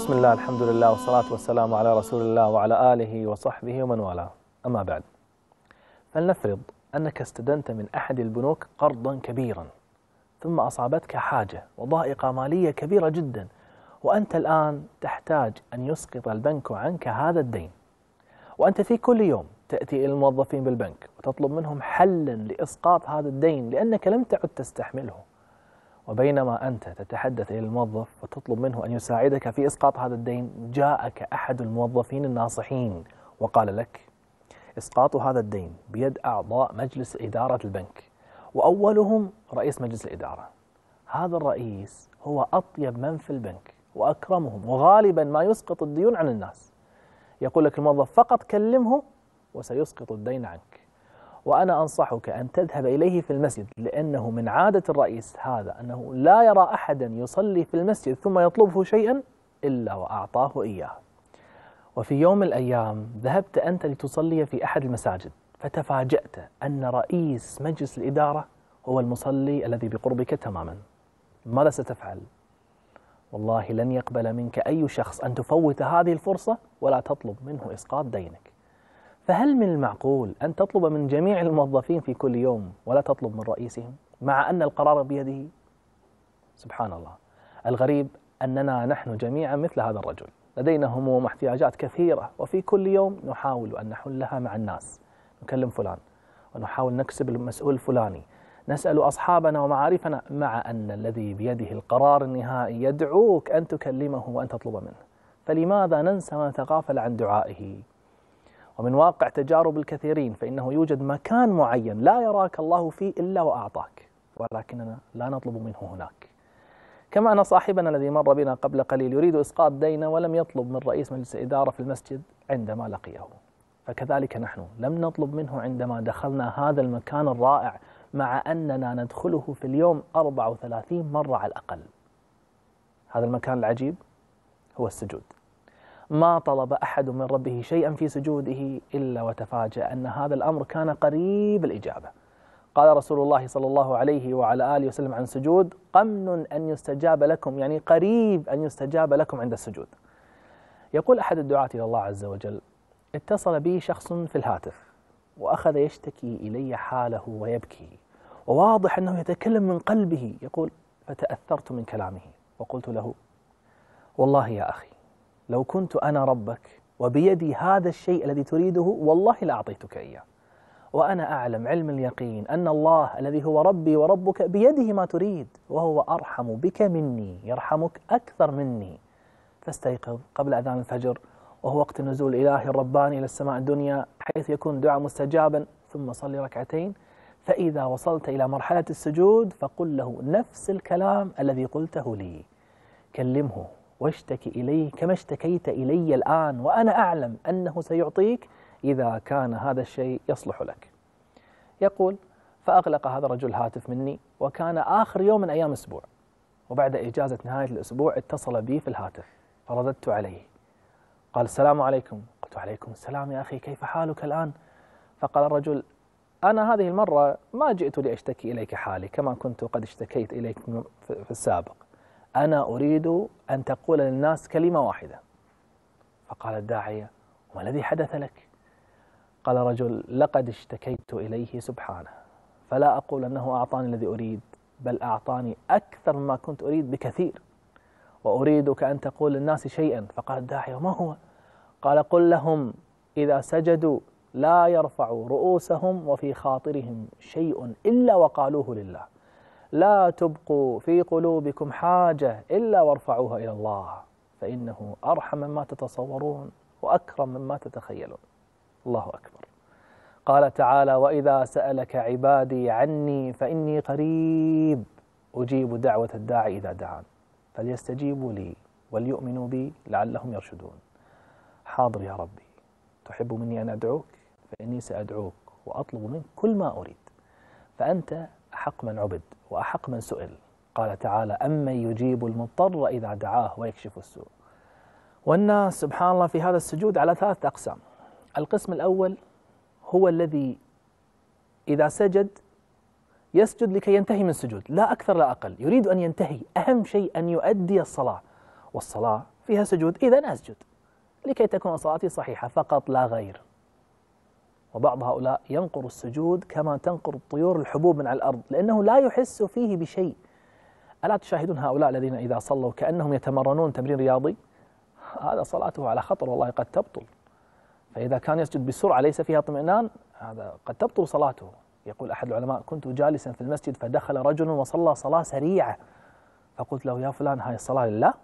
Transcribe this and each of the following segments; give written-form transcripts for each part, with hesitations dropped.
بسم الله، الحمد لله، والصلاة والسلام على رسول الله وعلى آله وصحبه ومن والاه. أما بعد، فلنفرض أنك استدنت من أحد البنوك قرضا كبيرا، ثم أصابتك حاجة وضائقة مالية كبيرة جدا، وأنت الآن تحتاج أن يسقط البنك عنك هذا الدين، وأنت في كل يوم تأتي إلى الموظفين بالبنك وتطلب منهم حلا لإسقاط هذا الدين لأنك لم تعد تستحمله. وبينما أنت تتحدث إلى الموظف وتطلب منه أن يساعدك في إسقاط هذا الدين، جاءك أحد الموظفين الناصحين وقال لك: إسقاط هذا الدين بيد أعضاء مجلس إدارة البنك، وأولهم رئيس مجلس الإدارة. هذا الرئيس هو أطيب من في البنك وأكرمهم، وغالبا ما يسقط الديون عن الناس. يقول لك الموظف: فقط كلمه وسيسقط الدين عنك. وأنا أنصحك أن تذهب إليه في المسجد، لأنه من عادة الرئيس هذا أنه لا يرى أحدا يصلي في المسجد ثم يطلبه شيئا إلا وأعطاه إياه. وفي يوم من الأيام ذهبت أنت لتصلي في أحد المساجد، فتفاجأت أن رئيس مجلس الإدارة هو المصلي الذي بقربك تماما. ماذا ستفعل؟ والله لن يقبل منك أي شخص أن تفوت هذه الفرصة ولا تطلب منه إسقاط دينك. فهل من المعقول أن تطلب من جميع الموظفين في كل يوم ولا تطلب من رئيسهم، مع أن القرار بيده؟ سبحان الله. الغريب أننا نحن جميعا مثل هذا الرجل، لدينا هموم واحتياجات كثيرة، وفي كل يوم نحاول أن نحلها مع الناس. نكلم فلان ونحاول نكسب المسؤول الفلاني، نسأل أصحابنا ومعارفنا، مع أن الذي بيده القرار النهائي يدعوك أن تكلمه وأن تطلب منه. فلماذا ننسى ونتغافل عن دعائه؟ ومن واقع تجارب الكثيرين فإنه يوجد مكان معين لا يراك الله فيه إلا وأعطاك، ولكننا لا نطلب منه هناك. كما أن صاحبنا الذي مر بنا قبل قليل يريد إسقاط دينه ولم يطلب من رئيس مجلس الإدارة في المسجد عندما لقيه، فكذلك نحن لم نطلب منه عندما دخلنا هذا المكان الرائع، مع أننا ندخله في اليوم 34 مرة على الأقل. هذا المكان العجيب هو السجود. ما طلب أحد من ربه شيئا في سجوده إلا وتفاجأ أن هذا الأمر كان قريب الإجابة. قال رسول الله صلى الله عليه وعلى آله وسلم عن سجود: قمن أن يستجاب لكم، يعني قريب أن يستجاب لكم عند السجود. يقول أحد الدعاة إلى الله عز وجل: اتصل بي شخص في الهاتف وأخذ يشتكي إلي حاله ويبكي، وواضح أنه يتكلم من قلبه. يقول: فتأثرت من كلامه وقلت له: والله يا أخي، لو كنت أنا ربك وبيدي هذا الشيء الذي تريده والله لأعطيتك إياه، وأنا أعلم علم اليقين أن الله الذي هو ربي وربك بيده ما تريد، وهو أرحم بك مني، يرحمك أكثر مني. فاستيقظ قبل أذان الفجر، وهو وقت نزول الإله الرباني إلى السماء الدنيا، حيث يكون دعاء مستجابا، ثم صلي ركعتين. فإذا وصلت إلى مرحلة السجود فقل له نفس الكلام الذي قلته لي، كلمه واشتكي إليه كما اشتكيت إلي الآن، وأنا أعلم أنه سيعطيك إذا كان هذا الشيء يصلح لك. يقول: فأغلق هذا الرجل الهاتف مني، وكان آخر يوم من أيام أسبوع، وبعد إجازة نهاية الأسبوع اتصل بي في الهاتف، فرددت عليه. قال: السلام عليكم. قلت: وعليكم السلام يا أخي، كيف حالك الآن؟ فقال الرجل: أنا هذه المرة ما جئت لأشتكي إليك حالي كما كنت قد اشتكيت إليك في السابق، أنا أريد أن تقول للناس كلمة واحدة. فقال الداعية: وما الذي حدث لك؟ قال رجل: لقد اشتكيت إليه سبحانه، فلا أقول أنه أعطاني الذي أريد، بل أعطاني أكثر مما كنت أريد بكثير، وأريدك أن تقول للناس شيئا. فقال الداعية: وما هو؟ قال: قل لهم إذا سجدوا لا يرفعوا رؤوسهم وفي خاطرهم شيء إلا وقالوه لله، لا تبقوا في قلوبكم حاجة إلا وارفعوها إلى الله، فإنه أرحم مما تتصورون وأكرم مما تتخيلون. الله أكبر. قال تعالى: وإذا سألك عبادي عني فإني قريب أجيب دعوة الداعي إذا دعان فليستجيبوا لي وليؤمنوا بي لعلهم يرشدون. حاضر يا ربي، تحب مني أن أدعوك فإني سأدعوك وأطلب منك كل ما أريد، فأنت أحق من عبد وأحق من سئل. قال تعالى: أمن يجيب المضطر إذا دعاه ويكشف السوء. والناس سبحان الله في هذا السجود على 3 أقسام. القسم الأول هو الذي إذا سجد يسجد لكي ينتهي من السجود، لا أكثر لا أقل، يريد أن ينتهي، أهم شيء أن يؤدي الصلاة، والصلاة فيها سجود، إذن أسجد لكي تكون صلاتي صحيحة فقط لا غير. وبعض هؤلاء ينقر السجود كما تنقر الطيور الحبوب من على الأرض، لأنه لا يحس فيه بشيء. ألا تشاهدون هؤلاء الذين إذا صلوا كأنهم يتمرنون تمرين رياضي؟ هذا صلاته على خطر، والله قد تبطل. فإذا كان يسجد بسرعة ليس فيها اطمئنان، هذا قد تبطل صلاته. يقول أحد العلماء: كنت جالسا في المسجد فدخل رجل وصلى صلاة سريعة، فقلت له: يا فلان، هاي الصلاة لله؟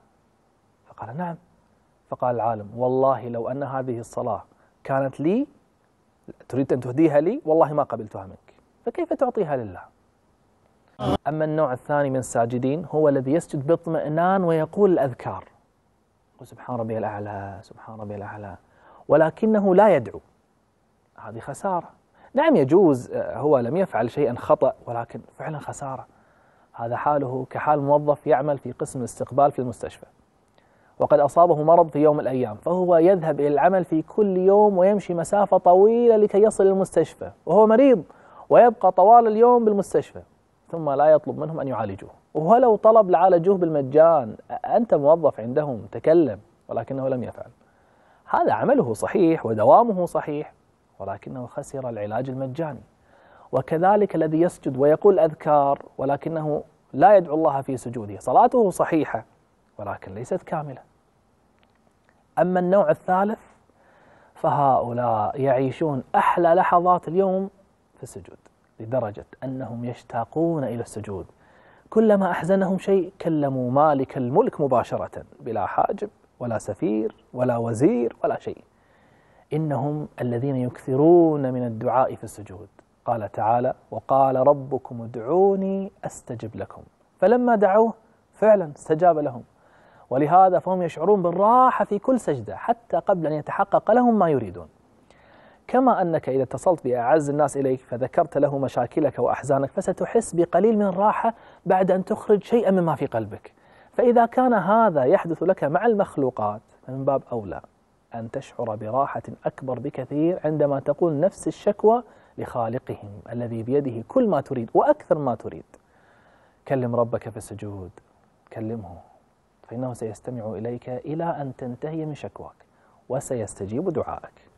فقال: نعم. فقال العالم: والله لو أن هذه الصلاة كانت لي، تريد أن تهديها لي، والله ما قبلتها منك، فكيف تعطيها لله؟ أما النوع الثاني من الساجدين هو الذي يسجد باطمئنان ويقول الأذكار، يقول سبحان ربي الأعلى، سبحان ربي الأعلى، ولكنه لا يدعو. هذه خسارة. نعم يجوز، هو لم يفعل شيئا خطأ، ولكن فعلا خسارة. هذا حاله كحال موظف يعمل في قسم الاستقبال في المستشفى، وقد أصابه مرض في يوم من الأيام، فهو يذهب إلى العمل في كل يوم ويمشي مسافة طويلة لكي يصل المستشفى وهو مريض، ويبقى طوال اليوم بالمستشفى، ثم لا يطلب منهم أن يعالجوه، ولو طلب لعالجوه بالمجان. أنت موظف عندهم، تكلم، ولكنه لم يفعل. هذا عمله صحيح ودوامه صحيح، ولكنه خسر العلاج المجاني. وكذلك الذي يسجد ويقول أذكار ولكنه لا يدعو الله في سجوده، صلاته صحيحة ولكن ليست كاملة. أما النوع الثالث فهؤلاء يعيشون أحلى لحظات اليوم في السجود، لدرجة أنهم يشتاقون إلى السجود. كلما أحزنهم شيء كلموا مالك الملك مباشرة، بلا حاجب ولا سفير ولا وزير ولا شيء. إنهم الذين يكثرون من الدعاء في السجود. قال تعالى: وقال ربكم ادعوني أستجب لكم، فلما دعوه فعلا استجاب لهم. ولهذا فهم يشعرون بالراحة في كل سجدة حتى قبل أن يتحقق لهم ما يريدون. كما أنك إذا اتصلت بأعز الناس إليك فذكرت له مشاكلك وأحزانك فستحس بقليل من الراحة بعد أن تخرج شيئا مما في قلبك. فإذا كان هذا يحدث لك مع المخلوقات فمن باب أولى أن تشعر براحة أكبر بكثير عندما تقول نفس الشكوى لخالقهم الذي بيده كل ما تريد وأكثر ما تريد. كلم ربك في السجود، كلمه، فإنه سيستمع إليك إلى أن تنتهي من شكواك وسيستجيب دعائك.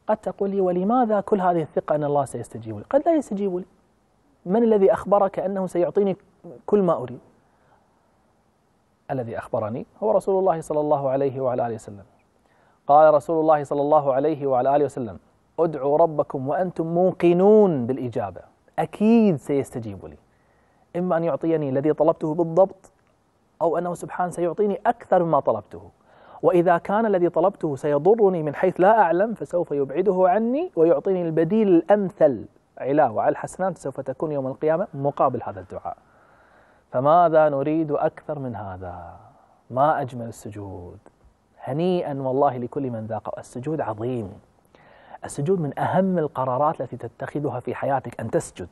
قد تقول لي: ولماذا كل هذه الثقة أن الله سيستجيب لي؟ قد لا يستجيب لي. من الذي أخبرك أنه سيعطيني كل ما أريد؟ الذي أخبرني هو رسول الله صلى الله عليه وعلى آله وسلم. قال رسول الله صلى الله عليه وعلى آله وسلم: ادعوا ربكم وأنتم موقنون بالإجابة، أكيد سيستجيب لي، إما أن يعطيني الذي طلبته بالضبط، أو أنه سبحانه سيعطيني أكثر مما طلبته. وإذا كان الذي طلبته سيضرني من حيث لا أعلم فسوف يبعده عني ويعطيني البديل الأمثل. علاوة على الحسنات سوف تكون يوم القيامة مقابل هذا الدعاء. فماذا نريد أكثر من هذا؟ ما أجمل السجود. هنيئا والله لكل من ذاق. السجود عظيم. السجود من أهم القرارات التي تتخذها في حياتك، أن تسجد.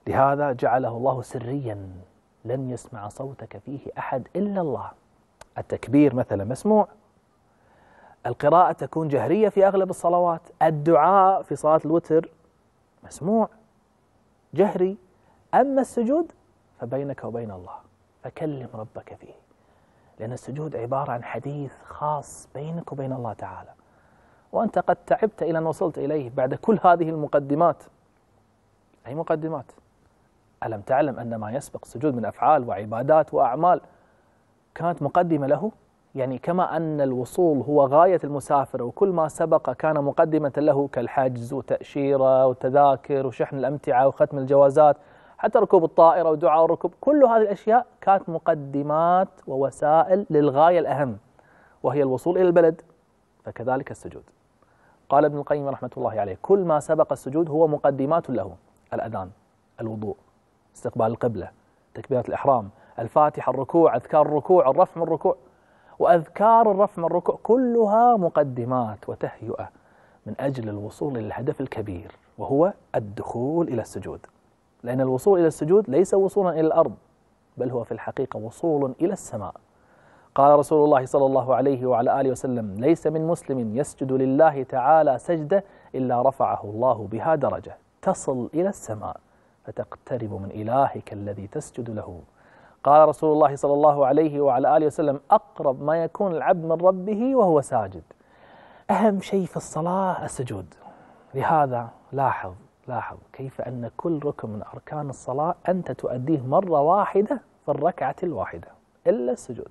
لهذا جعله الله سريا، لن يسمع صوتك فيه أحد إلا الله. التكبير مثلا مسموع، القراءة تكون جهرية في أغلب الصلوات، الدعاء في صلاة الوتر مسموع جهري. أما السجود فبينك وبين الله، فكلم ربك فيه، لأن السجود عبارة عن حديث خاص بينك وبين الله تعالى. وأنت قد تعبت إلى أن وصلت إليه بعد كل هذه المقدمات. أي مقدمات؟ ألم تعلم أن ما يسبق السجود من أفعال وعبادات وأعمال كانت مقدمة له؟ يعني كما أن الوصول هو غاية المسافر وكل ما سبق كان مقدمة له، كالحجز وتأشيرة وتذاكر وشحن الأمتعة وختم الجوازات، حتى ركوب الطائرة ودعاء الركوب، كل هذه الأشياء كانت مقدمات ووسائل للغاية الأهم وهي الوصول إلى البلد. فكذلك السجود. قال ابن القيم رحمة الله عليه: كل ما سبق السجود هو مقدمات له، الأذان، الوضوء، استقبال القبلة، تكبيرة الإحرام، الفاتحة، الركوع، أذكار الركوع، الرفع من الركوع. وأذكار الرفع من الركوع كلها مقدمات وتهيئة من أجل الوصول إلى الهدف الكبير وهو الدخول إلى السجود. لأن الوصول إلى السجود ليس وصولا إلى الأرض، بل هو في الحقيقة وصول إلى السماء. قال رسول الله صلى الله عليه وعلى آله وسلم: ليس من مسلم يسجد لله تعالى سجدة إلا رفعه الله بها درجة تصل إلى السماء فتقترب من إلهك الذي تسجد له. قال رسول الله صلى الله عليه وعلى آله وسلم: أقرب ما يكون العبد من ربه وهو ساجد. أهم شيء في الصلاة السجود. لهذا لاحظ كيف أن كل ركن من أركان الصلاة أنت تؤديه مرة واحدة في الركعة الواحدة إلا السجود.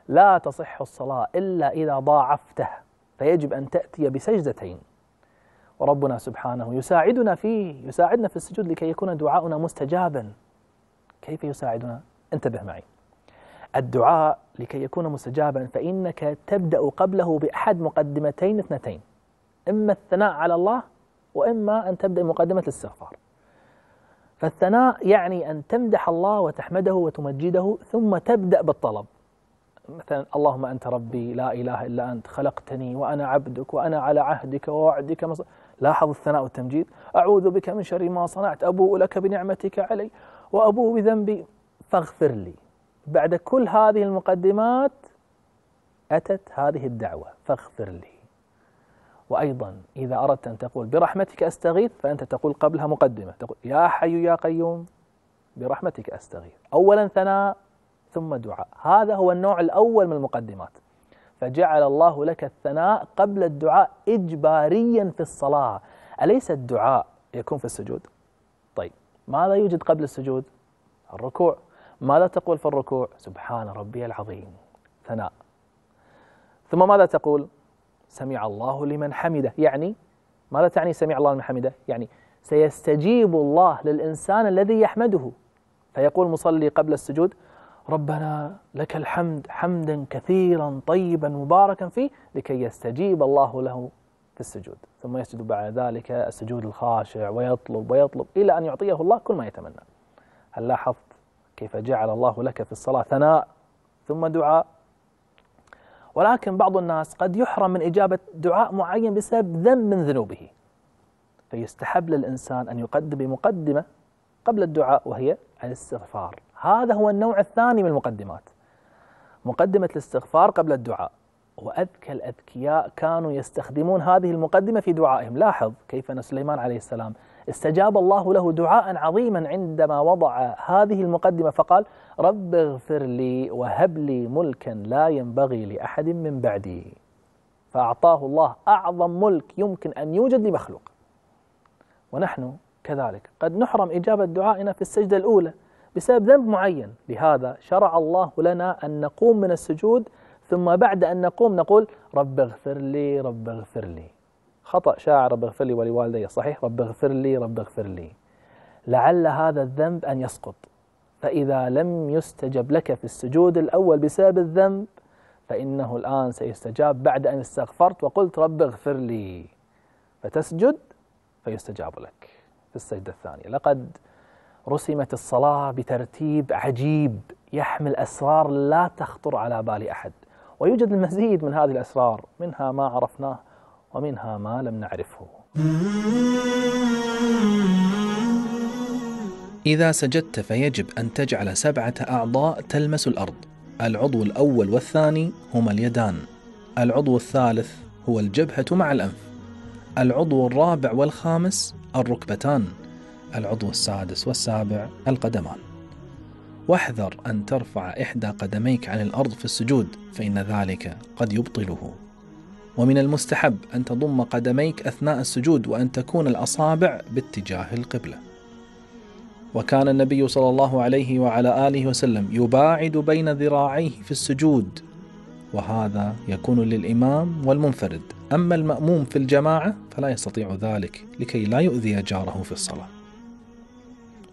لا تصح الصلاة إلا إذا ضاعفته، فيجب أن تأتي بسجدتين. وربنا سبحانه يساعدنا في السجود لكي يكون دعاؤنا مستجابا. كيف يساعدنا؟ انتبه معي. الدعاء لكي يكون مستجابا فإنك تبدأ قبله بأحد مقدمتين اثنتين: إما الثناء على الله، وإما أن تبدأ مقدمة الاستغفار. فالثناء يعني أن تمدح الله وتحمده وتمجده، ثم تبدأ بالطلب. مثلا: اللهم أنت ربي لا إله إلا أنت خلقتني وأنا عبدك وأنا على عهدك ووعدك لاحظ الثناء والتمجيد. أعوذ بك من شر ما صنعت، أبوء لك بنعمتك علي وأبوء بذنبي فاغفر لي. بعد كل هذه المقدمات أتت هذه الدعوة: فاغفر لي. وأيضا إذا أردت أن تقول برحمتك أستغيث، فأنت تقول قبلها مقدمة، تقول: يا حي يا قيوم برحمتك أستغيث. أولا ثناء ثم دعاء. هذا هو النوع الأول من المقدمات. فجعل الله لك الثناء قبل الدعاء إجباريا في الصلاة. أليس الدعاء يكون في السجود؟ طيب، ماذا يوجد قبل السجود؟ الركوع. ماذا تقول في الركوع؟ سبحان ربي العظيم، ثناء. ثم ماذا تقول؟ سمع الله لمن حمده. يعني ماذا تعني سمع الله لمن حمده؟ يعني سيستجيب الله للإنسان الذي يحمده. فيقول مصلي قبل السجود: ربنا لك الحمد حمدا كثيرا طيبا مباركا فيه، لكي يستجيب الله له في السجود. ثم يسجد بعد ذلك السجود الخاشع ويطلب إلى أن يعطيه الله كل ما يتمنى. هل لاحظت كيف جعل الله لك في الصلاة ثناء ثم دعاء؟ ولكن بعض الناس قد يحرم من إجابة دعاء معين بسبب ذنب من ذنوبه، فيستحب للإنسان أن يقدم بمقدمة قبل الدعاء، وهي الاستغفار. هذا هو النوع الثاني من المقدمات، مقدمة الاستغفار قبل الدعاء. وأذكى الأذكياء كانوا يستخدمون هذه المقدمة في دعائهم. لاحظ كيف أن سليمان عليه السلام استجاب الله له دعاء عظيما عندما وضع هذه المقدمة، فقال: رب اغفر لي وهب لي ملكا لا ينبغي لأحد من بعدي. فأعطاه الله أعظم ملك يمكن أن يوجد لمخلوق. ونحن كذلك قد نحرم إجابة دعائنا في السجدة الأولى بسبب ذنب معين. لهذا شرع الله لنا أن نقوم من السجود، ثم بعد أن نقوم نقول: رب اغفر لي رب اغفر لي. خطأ شائع: رب اغفر لي ولوالدي. صحيح: رب اغفر لي رب اغفر لي. لعل هذا الذنب أن يسقط، فإذا لم يستجب لك في السجود الأول بسبب الذنب، فإنه الآن سيستجاب بعد أن استغفرت وقلت رب اغفر لي، فتسجد فيستجاب لك في السجدة الثانية. لقد رسمت الصلاة بترتيب عجيب يحمل أسرار لا تخطر على بال أحد، ويوجد المزيد من هذه الأسرار، منها ما عرفناه ومنها ما لم نعرفه. إذا سجدت فيجب أن تجعل 7 أعضاء تلمس الأرض. العضو الأول والثاني هما اليدان، العضو الثالث هو الجبهة مع الأنف، العضو الرابع والخامس الركبتان، العضو السادس والسابع القدمان. واحذر أن ترفع إحدى قدميك عن الأرض في السجود، فإن ذلك قد يبطله. ومن المستحب أن تضم قدميك أثناء السجود، وأن تكون الأصابع باتجاه القبلة. وكان النبي صلى الله عليه وعلى آله وسلم يباعد بين ذراعيه في السجود، وهذا يكون للإمام والمنفرد. أما المأموم في الجماعة فلا يستطيع ذلك لكي لا يؤذي جاره في الصلاة.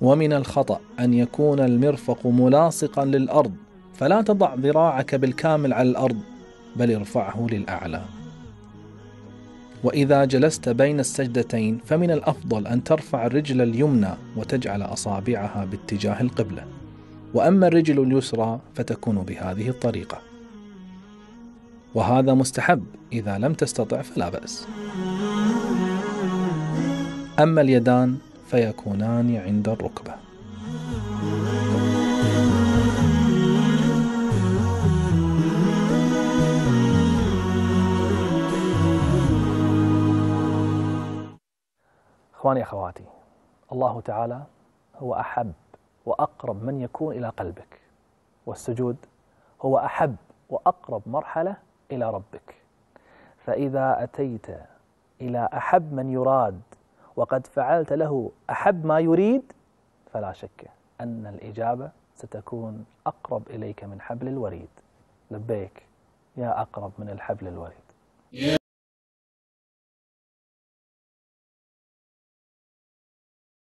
ومن الخطأ أن يكون المرفق ملاصقا للأرض، فلا تضع ذراعك بالكامل على الأرض، بل ارفعه للأعلى. وإذا جلست بين السجدتين فمن الأفضل أن ترفع الرجل اليمنى وتجعل أصابعها باتجاه القبلة، وأما الرجل اليسرى فتكون بهذه الطريقة، وهذا مستحب. إذا لم تستطع فلا بأس. أما اليدان فيكونان عند الركبة. إخواني أخواتي، الله تعالى هو أحب وأقرب من يكون إلى قلبك، والسجود هو أحب وأقرب مرحلة إلى ربك. فإذا أتيت إلى أحب من يراد وقد فعلت له أحب ما يريد، فلا شك أن الإجابة ستكون أقرب إليك من حبل الوريد. لبيك يا أقرب من الحبل الوريد.